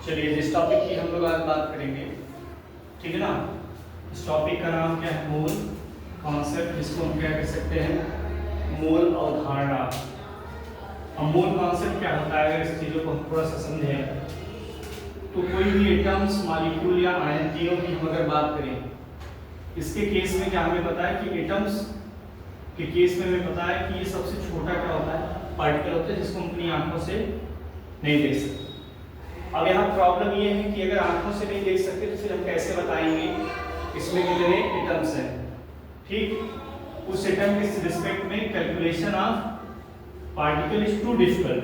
चलिए जिस टॉपिक की हम लोग आज बात करेंगे, ठीक है ना। इस टॉपिक का नाम क्या है? मूल कॉन्सेप्ट, जिसको हम क्या कह सकते हैं? मूल अवधारणा। अब मूल कॉन्सेप्ट क्या होता है, अगर इस चीज़ों को हम थोड़ा सा समझें तो कोई भी एटम्स, मॉलिक्यूल या आयन, तीनों की हम अगर बात करें, इसके केस में क्या हमें पता है कि एटम्स के केस में हमें पता है कि ये सबसे छोटा क्या होता है? पार्टिकल होता है, जिसको हम अपनी आंखों से नहीं देख सकते। अब यहाँ प्रॉब्लम ये है कि अगर आंखों से नहीं देख सकते तो फिर हम कैसे बताएंगे इसमें कितने एटम्स हैं? ठीक, उस एटम के रिस्पेक्ट में calculation of particle is too difficult.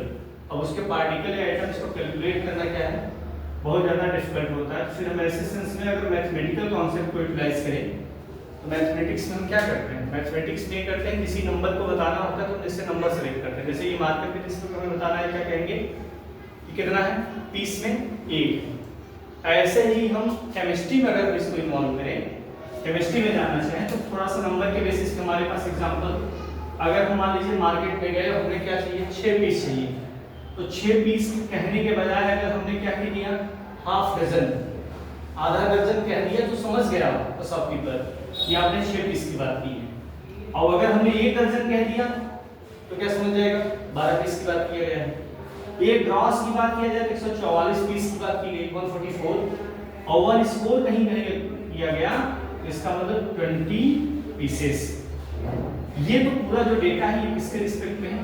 अब उसके पार्टिकल या एटम्स को कैलकुलेट करना क्या है? बहुत ज़्यादा डिफिकल्ट होता है। फिर हम ऐसे सेंस में अगर मैथमेटिकल कॉन्सेप्ट को यूटिलाइज करें तो मैथमेटिक्स में हम क्या करते हैं? मैथमेटिक्स में करते हैं किसी नंबर को बताना होता है तो हम इससे नंबर सेलेक्ट करते हैं। जैसे ये मार्कर के जिसको हमें बताना है, क्या कहेंगे कि कितना है? 30 में 1। ऐसे ही हम केमिस्ट्री में अगर इसको इन्वॉल्व करें, केमिस्ट्री में जानना चाहें तो थोड़ा सा नंबर के बेसिस पे हमारे पास एग्जांपल, अगर हम मान लीजिए मार्केट में गए, हमें क्या चाहिए? 6 पीस चाहिए, तो 6 पीस कहने के बजाय अगर हमने क्या कह दिया? हाफ डजन, आधा दर्जन कह दिया तो समझ गया शॉपकीपर कि आपने 6 पीस की बात की है। और अगर हमने 1 दर्जन कह दिया तो क्या समझ जाएगा? 12 पीस की बात किया गया है। एक ग्रॉस की बात किया जाए तो 144 पीस की बात की गई, 144, और 1 स्कोर कहीं किया गया तो इसका मतलब 20 पीसेस। ये तो पूरा जो डेटा है ये किसके रिस्पेक्ट में है?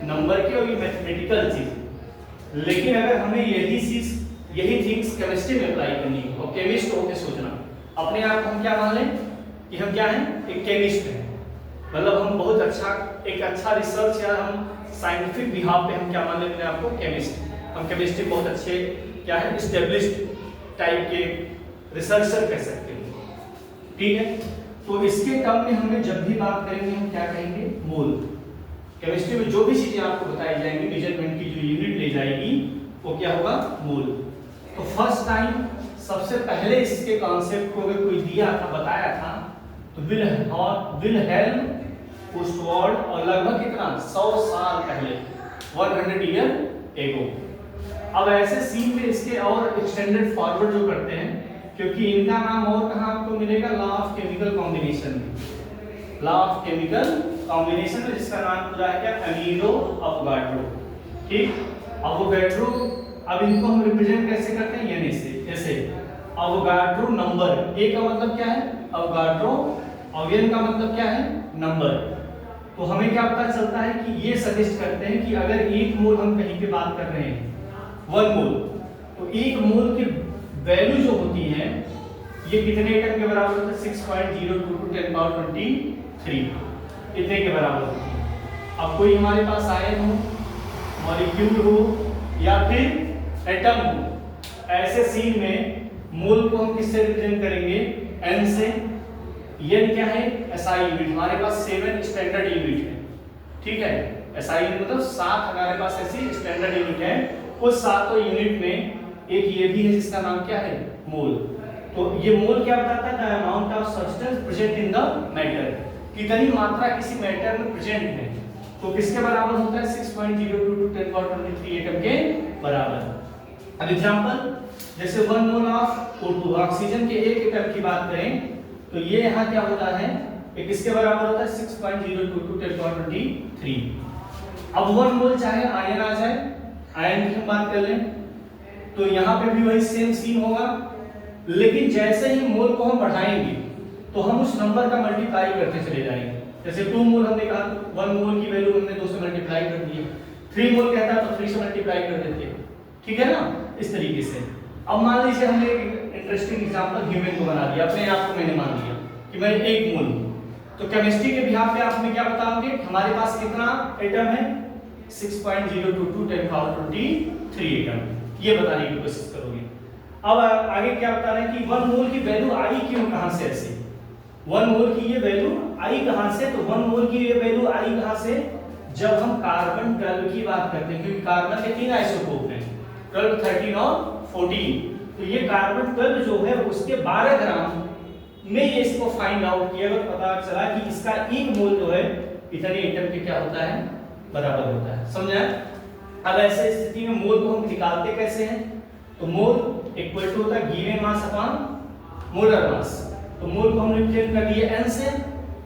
नंबर के, और ये मैथमेटिकल चीज। लेकिन अगर हमें यही थिंग्स केमिस्ट्री में अप्लाई करनी हो, और केमिस्ट होकर सोचना, अपने आप को हम क्या मान लें कि हम क्या हैं? एक केमिस्ट हैं। मतलब हम बहुत अच्छा, एक अच्छा रिसर्च या हम साइंटिफिक बिहाफ पे हम क्या मान लेते हैं आपको? केमिस्ट। हम केमिस्ट्री बहुत अच्छे क्या है? एस्टेब्लिश्ड टाइप के रिसर्चर कह सकते हैं, ठीक है। तो इसके टर्म में हमें जब भी बात करेंगे हम क्या कहेंगे? मोल। केमिस्ट्री में जो भी चीजें आपको बताई जाएंगी, मेजरमेंट की जो यूनिट ले जाएगी वो क्या होगा? मोल। तो फर्स्ट टाइम सबसे पहले इसके कॉन्सेप्ट को अगर कोई दिया था, बताया था, तो विलहेल्म पुस्टवर्ड, और लगभग कितना? 100 साल पहले, 100 ईयर एगो। अब ऐसे सीन में इसके और एक्सटेंडेड फॉरवर्ड जो करते हैं, क्योंकि इनका नाम और कहाँ आपको मिलेगा? लॉ ऑफ केमिकल कॉम्बिनेशन में। लॉ ऑफ केमिकल कॉम्बिनेशन में जिसका नाम पूरा है क्या? अमीरो अवोगाड्रो। ठीक, अवोगाड्रो। अब इनको हम रिप्रेजेंट कैसे करते हैं? यानी से जैसे अवोगाड्रो नंबर, ए का मतलब क्या है? अवोगाड्रो, और एन का मतलब क्या है? नंबर। तो हमें क्या पता चलता है कि ये सजेस्ट करते हैं कि अगर 1 मोल हम कहीं पे बात कर रहे हैं, 1 मोल, तो 1 मोल की वैल्यू जो होती है ये कितने एटम के बराबर होता है? 6.02 × 10⁻23 इतने के बराबर होती है। अब कोई हमारे पास आयन हो, मॉलिक्यूल हो, या फिर एटम हो, ऐसे सीन में मोल को हम किससे रिप्रेजेंट करेंगे? n से। n क्या है? SI unit. हमारे पास 7 स्टैंडर्ड यूनिट है, ठीक है। SI यूनिट मतलब 7 हमारे पास ऐसी स्टैंडर्ड यूनिट है। उस 7 यूनिट में एक ये भी है जिसका नाम क्या है? मोल। तो ये मोल क्या बताता है? The amount of substance present in the matter, कितनी मात्रा किसी मैटर में प्रेजेंट है। तो किसके बराबर होता है? 6.02 × 10⁻23 एटम के बराबर। अब एग्जांपल, जैसे 1 मोल ऑफ O2, ऑक्सीजन के एक एटम की बात करें तो ये यहाँ क्या होता है? ये किसके बराबर होता है? 6.02 × 10⁻23। अब 1 मोल चाहे आयन आ जाए, आयन की हम बात कर लें तो यहाँ पे भी वही सेम सीन होगा, लेकिन जैसे ही मोल को हम बढ़ाएंगे तो हम उस नंबर का मल्टीप्लाई करते चले जाएंगे। जैसे 2 मोल हमने कहा, 1 मोल की वैल्यू हमने 2 से मल्टीप्लाई कर दी है। 3 मोल कहता है तो 3 से मल्टीप्लाई कर देते हैं, ठीक है ना, इस तरीके से। अब मान लीजिए हमने एक इंटरेस्टिंग एग्जांपल ह्यूमन को बना दिया, अपने आप को मैंने मान लिया कि मैं 1 मोल हूं, तो केमिस्ट्री के बिहाफ पे आप हमें क्या बताओगे? हमारे पास कितना एटम है? 6.02 × 10⁻23 एटम, ये बताने की कोशिश करोगे। अब आगे क्या बताना है कि 1 मोल की वैल्यू आई क्यों, कहां से? ऐसे 1 मोल की ये वैल्यू आई कहां से? तो 1 मोल की ये वैल्यू आई कहां से? जब हम कार्बन 12 की बात करते हैं, क्योंकि कार्बन के 3 आइसोटोप हैं, 12, 13 और 14। तो ये कार्बन 12 जो है उसके 12 ग्राम में ये इसको फाइंड आउट किया तो पता चला कि इसका 1 मोल जो है इतने एटम के क्या होता है? बराबर होता है। समझा? अब ऐसे स्थिति में मोल को हम निकालते कैसे हैं? तो मोल इक्वल टू होता है given mass upon molar mass. तो मोल को हम रिप्रेजेंट कर दिए n से,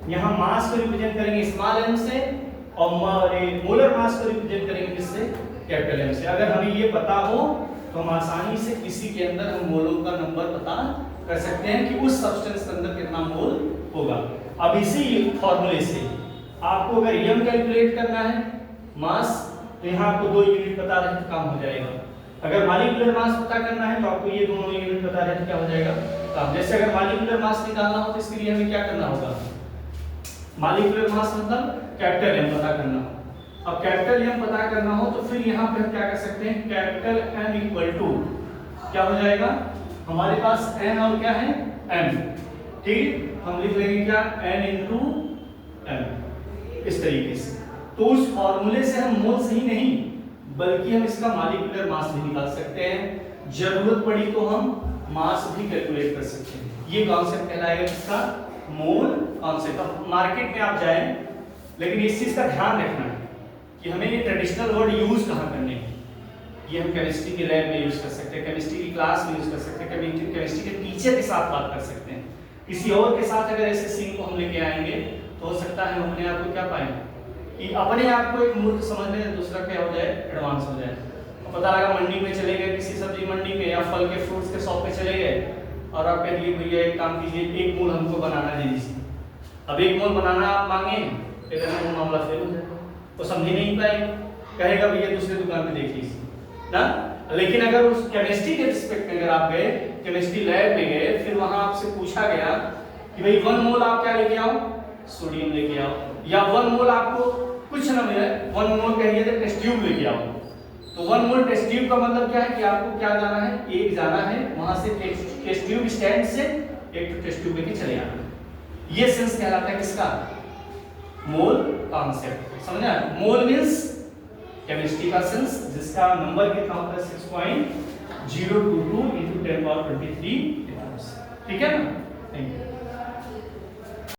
यहाँ मास को रिप्रेजेंट करेंगे स्मॉल m से, और मोलर मास को रिप्रेजेंट करेंगे किससे, कैपिटल M से। अगर हमें ये पता हो तो हम आसानी से किसी के अंदर हम मोलों का नंबर पता कर सकते हैं कि उस सब्सटेंस के अंदर कितना मोल होगा। अब इसी फॉर्मूले से आपको अगर m कैलकुलेट करना है मास, तो यहाँ आपको 2 यूनिट पता रहे तो काम हो जाएगा। अगर मॉलिक्यूलर मास पता करना है तो आपको ये दोनों यूनिट पता रहे तो क्या हो जाएगा काम। जैसे अगर मॉलिक्यूलर मास निकालना हो तो इसके लिए हमें क्या करना होगा, मॉलिक्यूलर मास मतलब कैपिटल M पता करना हो। अब कैपिटल M पता करना हो तो फिर यहाँ पे हम क्या कर सकते हैं, कैपिटल M इक्वल टू क्या हो जाएगा, हमारे पास n और क्या है m, ठीक, हम लिख लेंगे क्या n इंटू m इस तरीके से। तो उस फॉर्मूले से हम मोल से ही नहीं बल्कि हम इसका मॉलिक्यूलर मास भी निकाल सकते हैं, जरूरत पड़ी तो हम मास भी कैलकुलेट कर सकते हैं। ये कॉन्सेप्ट कहलाएगा इसका मोल कॉन्सेप्ट। अब मार्केट में आप जाएं, लेकिन इस चीज का ध्यान रखना है कि हमें ये ट्रेडिशनल वर्ड यूज कहाँ करने हैं। ये हम केमिस्ट्री के लैब में यूज कर सकते हैं, केमिस्ट्री की क्लास में यूज कर सकते हैं, केमिस्ट्री के टीचर के साथ बात कर सकते हैं। किसी और के साथ अगर ऐसे सीन को हम लेके आएंगे तो हो सकता है हम अपने आप को क्या पाएं कि अपने आप को एक मूर्ख समझ लें, दूसरा क्या हो जाए एडवांस हो जाए। और पता लगा मंडी में चले गए, किसी सब्जी मंडी में या फल के फ्रूट्स के शॉप पे चले गए और आप कह दिए भैया एक काम कीजिए, 1 मोल हमको बनाना दे दीजिए। अब 1 मोल बनाना आप मांगे, फिर वो मामला फेल हो जाएगा, वो समझ ही नहीं पाएगा, कहेगा भैया दूसरे दुकान पे देख लीजिए ना। लेकिन अगर उस केमिस्ट्री के रिस्पेक्ट में अगर आप गए, केमिस्ट्री लैब में गए, फिर वहां आपसे पूछा गया कि भाई 1 मोल आप क्या लेके आओ, सोडियम लेके आओ, या 1 मोल आपको कुछ ना मिले, 1 मोल कहिए तो टेस्ट ट्यूब लेके आओ। तो 1 मोल टेस्ट ट्यूब का मतलब क्या है कि आपको क्या जाना है, एक जाना है वहां से टेस्ट ट्यूब स्टैंड से एक टेस्ट ट्यूब लेके चले आना। ये सेंस कहलाता है किसका, मोल कॉन्सेप्ट। समझा, मोल मींस केमिस्ट्री का सेंस जिसका नंबर कितना होता है 6.022 × 10⁻23 ठीक है ना। Thank you.